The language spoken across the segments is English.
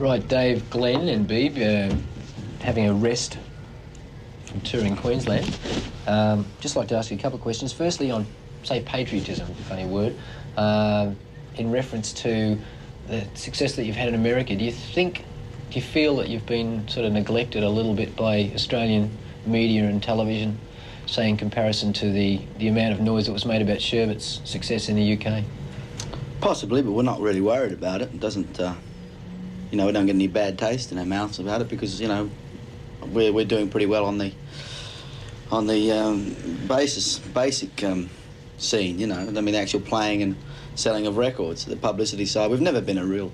Right, Dave, Glenn and Beeb having a rest from touring Queensland. Just like to ask you a couple of questions. Firstly, on, say, patriotism, funny word, in reference to the success that you've had in America, do you feel that you've been sort of neglected a little bit by Australian media and television, say, in comparison to the amount of noise that was made about Sherbett's success in the UK? Possibly, but we're not really worried about it. It doesn't, we don't get any bad taste in our mouths about it because, we're doing pretty well on the basic scene, the actual playing and selling of records, the publicity side. We've never been a real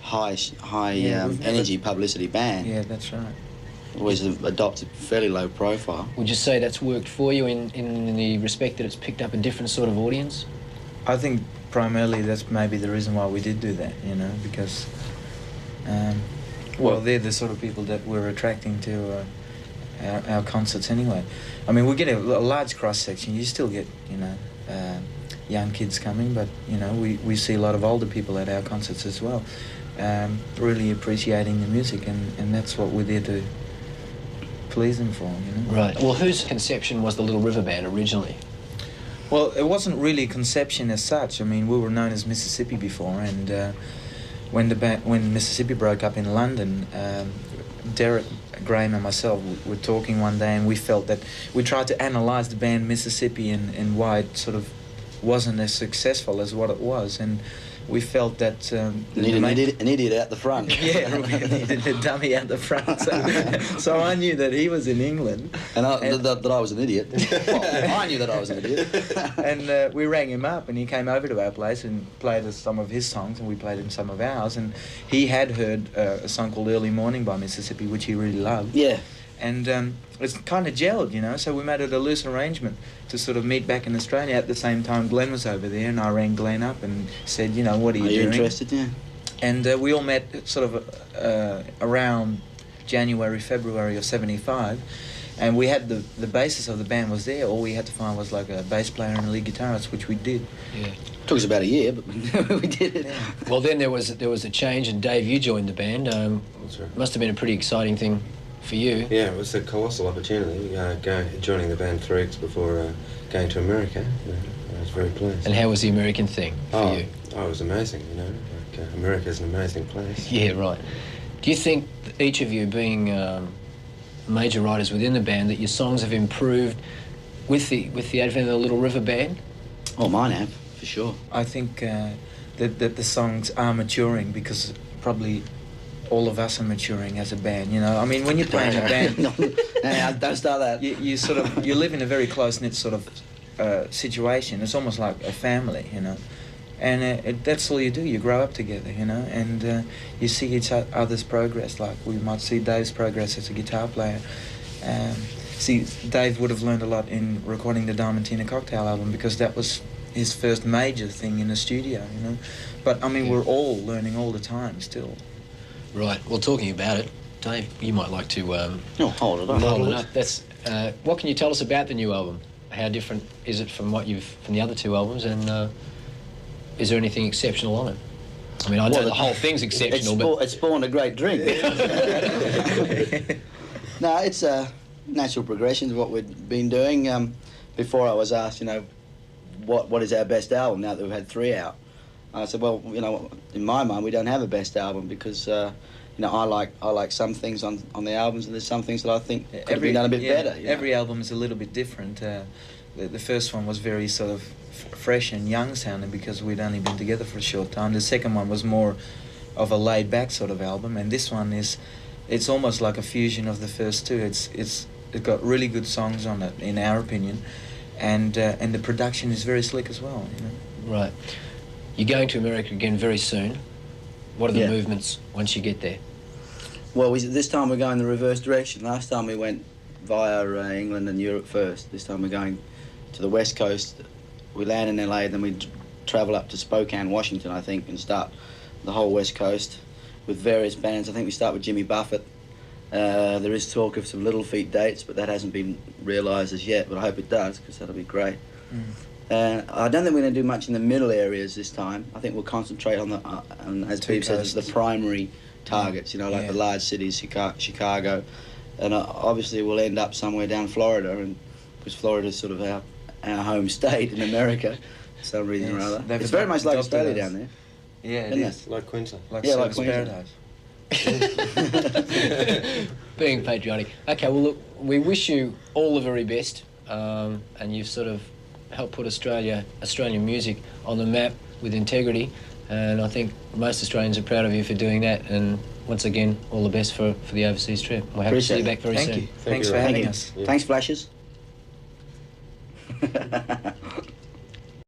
high energy publicity band. Yeah, that's right. Always adopted fairly low profile. Would you say that's worked for you in the respect that it's picked up a different sort of audience? I think primarily that's maybe the reason why we did do that, because they're the sort of people that we're attracting to our concerts anyway. I mean, we get a large cross-section. You still get, young kids coming, but, we see a lot of older people at our concerts as well, really appreciating the music, and that's what we're there to please them for, Right. Well, whose conception was the Little River Band originally? Well, it wasn't really a conception as such. I mean, we were known as Mississippi before, and when Mississippi broke up in London, Derek, Graham and myself were talking one day, and we felt that we tried to analyse the band Mississippi and why it sort of wasn't as successful as what it was, and we felt that an idiot out the front. Yeah, we needed a dummy out the front. So I knew that he was in England, and that I was an idiot. Well, I knew that I was an idiot. And we rang him up, and he came over to our place and played us some of his songs, and we played him some of ours. And he had heard a song called "Early Morning" by Mississippi, which he really loved. Yeah. And it's kind of gelled, so we made it a loose arrangement to sort of meet back in Australia. At the same time, Glenn was over there, and I rang Glenn up and said, what are you doing? Are you interested, yeah? And we all met sort of around January, February of '75, and we had the basis of the band was there. All we had to find was like a bass player and a lead guitarist, which we did. Yeah. Took us about a year, but we did it. Yeah. Well, then there was a change, and Dave, you joined the band. That's right. Must have been a pretty exciting thing for you. Yeah, it was a colossal opportunity, joining the band 3 weeks before going to America. I was very pleased. And how was the American thing for you? Oh, it was amazing, America's an amazing place. Yeah, right. Do you think that each of you being major writers within the band, that your songs have improved with the advent of the Little River Band? Oh, mine have, for sure. I think that the songs are maturing because probably all of us are maturing as a band, I mean, when you're playing a band... No, don't start that. You live in a very close-knit sort of situation. It's almost like a family, And that's all you do. You grow up together, and you see each other's progress. Like we might see Dave's progress as a guitar player. See, Dave would have learned a lot in recording the Diamantina Cocktail album because that was his first major thing in the studio, But, I mean, we're all learning all the time still. Right. Well, talking about it, Dave, you might like to... hold it up. Hold it up. That's, what can you tell us about the new album? How different is it from from the other two albums, and is there anything exceptional on it? I mean, I know the whole thing's exceptional, it's spawned a great drink. No, it's a natural progression of what we've been doing. Before I was asked, what is our best album now that we've had 3 out? I said, well, in my mind, we don't have a best album because, I like some things on the albums, and there's some things that I think could have been done a bit better. Every album is a little bit different. The first one was very sort of fresh and young sounding because we'd only been together for a short time. The second one was more of a laid-back sort of album, and this one it's almost like a fusion of the first two. It's got really good songs on it, in our opinion, and the production is very slick as well. Right. You're going to America again very soon. What are the movements once you get there? Well, this time we're going the reverse direction. Last time we went via England and Europe first. This time we're going to the West Coast. We land in LA, then we travel up to Spokane, Washington, I think, and start the whole West Coast with various bands. I think we start with Jimmy Buffett. There is talk of some Little Feat dates, but that hasn't been realised as yet, but I hope it does, because that'll be great. I don't think we're going to do much in the middle areas this time. I think we'll concentrate on as Beeb says, the primary targets, you know, like Yeah. the large cities, Chicago, and obviously we'll end up somewhere down Florida, and because Florida's sort of our home state in America, for some reason or Yes. other. They've It's very much like adopted Australia us. down there. Yeah, it Isn't is. Like Queensland. Like Yeah, like Surfers Queensland. Paradise. Being patriotic. Okay, well, look, we wish you all the very best, and you've sort of helped put Australian music on the map with integrity, and I think most Australians are proud of you for doing that, and once again, all the best for the overseas trip. We're happy to see you Appreciate back very Thank soon. you. Thanks you, for Ray. having Thank you. us. Yeah. Thanks, Flashes.